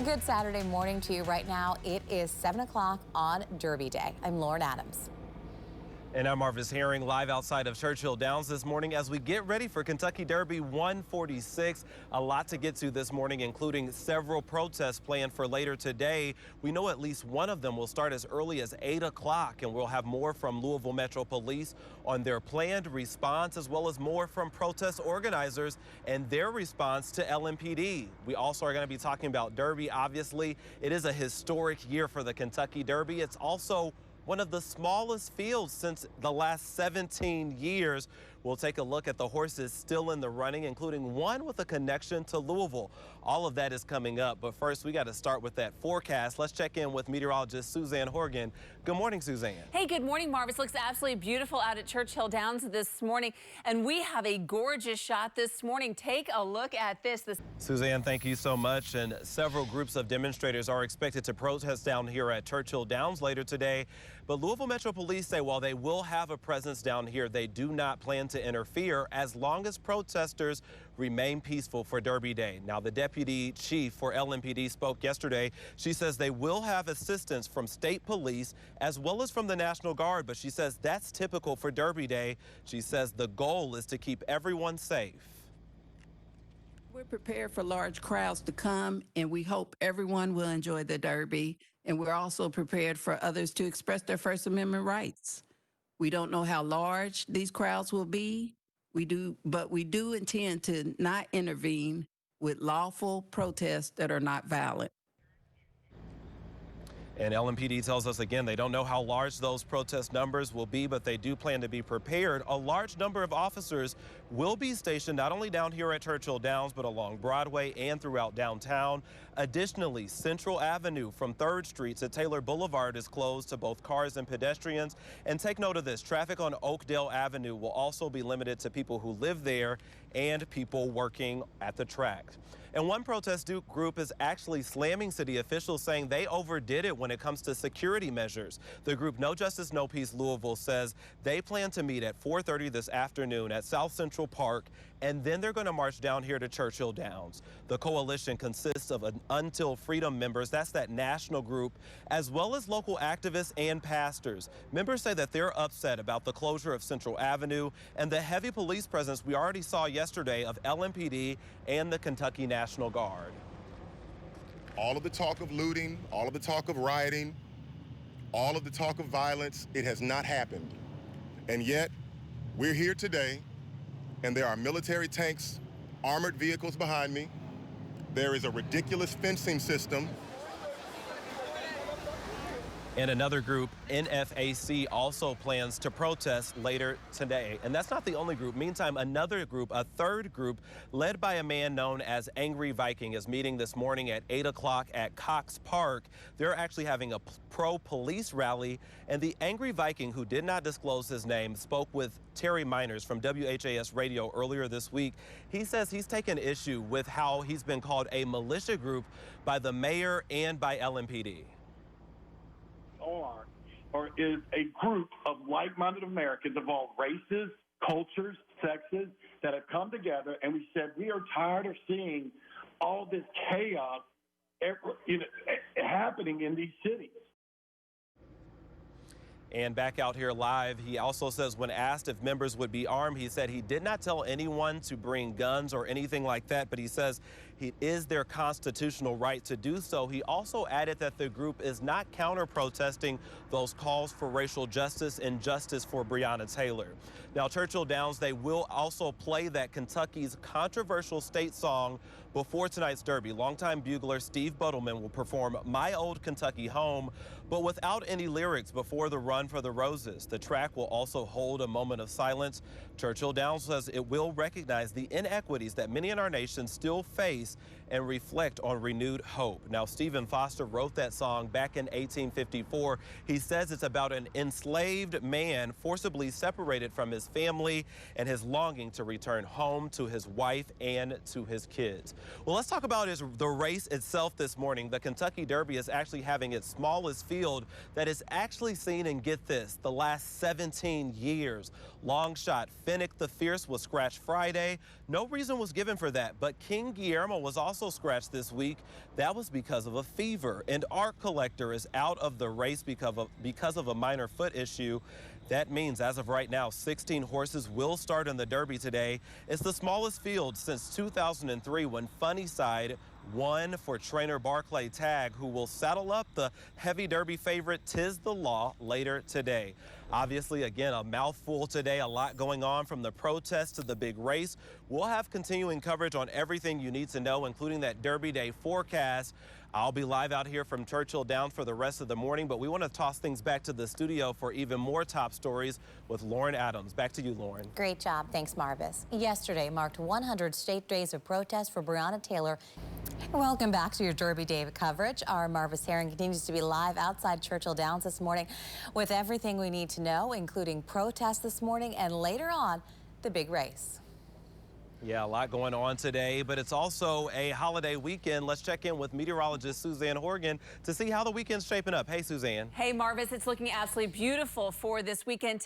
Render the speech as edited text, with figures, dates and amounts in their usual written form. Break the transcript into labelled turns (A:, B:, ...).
A: Good Saturday morning to you right now. It is 7 o'clock on Derby Day. I'm Lauren Adams.
B: And I'm Marvis Herring, live outside of Churchill Downs this morning as we get ready for Kentucky Derby 146. A lot to get to this morning, including several protests planned for later today. We know at least one of them will start as early as 8 o'clock, and we'll have more from Louisville Metro Police on their planned response, as well as more from protest organizers and their response to LMPD. We also are going to be talking about Derby. Obviously, it is a historic year for the Kentucky Derby. It's also one of the smallest fields since the last 17 years. We'll take a look at the horses still in the running, including one with a connection to Louisville. All of that is coming up, but first we got to start with that forecast. Let's check in with meteorologist Suzanne Horgan. Good morning, Suzanne.
C: Hey, good morning, Marvis. Looks absolutely beautiful out at Churchill Downs this morning, and we have a gorgeous shot this morning. Take a look at this.
B: Suzanne, thank you so much. And several groups of demonstrators are expected to protest down here at Churchill Downs later today. But Louisville Metro Police say while they will have a presence down here, they do not plan to interfere as long as protesters remain peaceful for Derby Day. Now, the deputy chief for LMPD spoke yesterday. She says they will have assistance from state police as well as from the National Guard, but she says that's typical for Derby Day. She says the goal is to keep everyone safe.
D: We're prepared for large crowds to come, and we hope everyone will enjoy the Derby. And we're also prepared for others to express their First Amendment rights. We don't know how large these crowds will be. But we do intend to not intervene with lawful protests that are not valid.
B: And LMPD tells us again they don't know how large those protest numbers will be, but they do plan to be prepared. A large number of officers will be stationed not only down here at Churchill Downs, but along Broadway and throughout downtown. Additionally, Central Avenue from 3rd Street to Taylor Boulevard is closed to both cars and pedestrians. And take note of this, traffic on Oakdale Avenue will also be limited to people who live there and people working at the track. And one protest group is actually slamming city officials, saying they overdid it when it comes to security measures. The group No Justice, No Peace Louisville says they plan to meet at 4:30 this afternoon at South Central Park, and then they're going to march down here to Churchill Downs. The coalition consists of Until Freedom members, that's that national group, as well as local activists and pastors. Members say that they're upset about the closure of Central Avenue and the heavy police presence we already saw yesterday of LMPD and the Kentucky National Guard.
E: All of the talk of looting, all of the talk of rioting, all of the talk of violence, it has not happened. And yet, we're here today, and there are military tanks, armored vehicles behind me. There is a ridiculous fencing system.
B: And another group, NFAC, also plans to protest later today. And that's not the only group. Meantime, another group, a third group, led by a man known as Angry Viking, is meeting this morning at 8 o'clock at Cox Park. They're actually having a pro-police rally. And the Angry Viking, who did not disclose his name, spoke with Terry Miners from WHAS Radio earlier this week. He says he's taken issue with how he's been called a militia group by the mayor and by LMPD.
F: Or is a group of like-minded Americans of all races, cultures, sexes that have come together, and we said we are tired of seeing all this chaos happening in these cities.
B: And back out here live, he also says when asked if members would be armed, he said he did not tell anyone to bring guns or anything like that, but he says it is their constitutional right to do so. He also added that the group is not counter-protesting those calls for racial justice and justice for Breonna Taylor. Now, Churchill Downs, they will also play that Kentucky's controversial state song before tonight's Derby. Longtime bugler Steve Buttleman will perform My Old Kentucky Home, but without any lyrics before the Run for the Roses. The track will also hold a moment of silence. Churchill Downs says it will recognize the inequities that many in our nation still face and reflect on renewed hope. Now, Stephen Foster wrote that song back in 1854. He says it's about an enslaved man forcibly separated from his family and his longing to return home to his wife and to his kids. Well, let's talk about the race itself this morning. The Kentucky Derby is actually having its smallest field that is actually seen, and get this, the last 17 years. Long shot Fennec the Fierce was scratched Friday. No reason was given for that, but King Guillermo Alabama was also scratched this week. That was because of a fever. And Art Collector is out of the race because of a minor foot issue. That means as of right now, 16 horses will start in the Derby today. It's the smallest field since 2003 when Funnyside won for trainer Barclay Tagg, who will saddle up the heavy Derby favorite Tiz the Law later today. Obviously, again, a mouthful today, a lot going on from the protest to the big race. We'll have continuing coverage on everything you need to know, including that Derby Day forecast. I'll be live out here from Churchill Downs for the rest of the morning, but we want to toss things back to the studio for even more top stories with Lauren Adams. Back to you, Lauren.
A: Great job. Thanks, Marvis. Yesterday marked 100 state days of protest for Breonna Taylor. Welcome back to your Derby Day coverage. Our Marvis Herring continues to be live outside Churchill Downs this morning with everything we need to know, including protests this morning and later on, the big race.
B: Yeah, a lot going on today, but it's also a holiday weekend. Let's check in with meteorologist Suzanne Horgan to see how the weekend's shaping up. Hey, Suzanne.
C: Hey, Marvis, it's looking absolutely beautiful for this weekend.